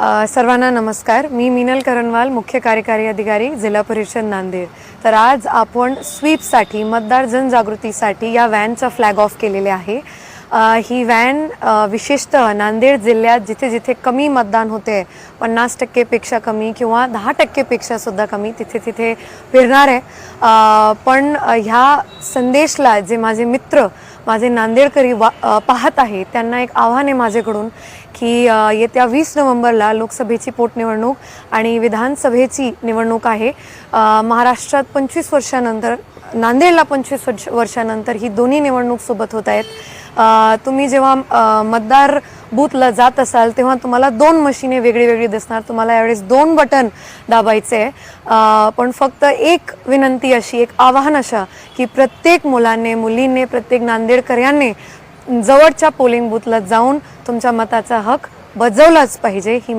सर्वांना नमस्कार। मी मीनल करणवाल, मुख्य कार्यकारी अधिकारी, जिल्हा परिषद नांदेड। तर आज आपण स्वीपसाठी, मतदार जनजागृतीसाठी या व्हॅनचा फ्लॅग ऑफ केलेले आहे। ही व्हॅन विशेषतः नांदेड जिल्ह्यात जिथे जिथे कमी मतदान होते, 50% पेक्षा कमी किंवा 10% पेक्षा सुद्धा कमी, तिथे तिथे फिरणार आहे। पण ह्या संदेशला जे माझे मित्र, माझे नांदेडकरी पाहत आहे, त्यांना एक आव्हान आहे माझ्याकडून की येत्या 20 नोव्हेंबरला लोकसभेची पोटनिवडणूक आणि विधानसभेची निवडणूक आहे। महाराष्ट्रात 25 वर्षानंतर, नांदेडला 25 वर्षानंतर ही दोन्ही निवडणूक सोबत होत आहेत। तुम्ही जेव्हा मतदार बूथला जात असाल तेव्हा तुम्हाला 2 मशीने वेगळी दिसणार। तुम्हाला यावेळेस 2 बटन दाबायचे आहे। पण फक्त एक विनंती अशी, एक आवाहन अशा की प्रत्येक मुलाने, मुलीने, प्रत्येक नांदेडकरांनी जवळच्या पोलिंग बूथला जाऊन तुमच्या मताचा हक बजावलाच पाहिजे। ही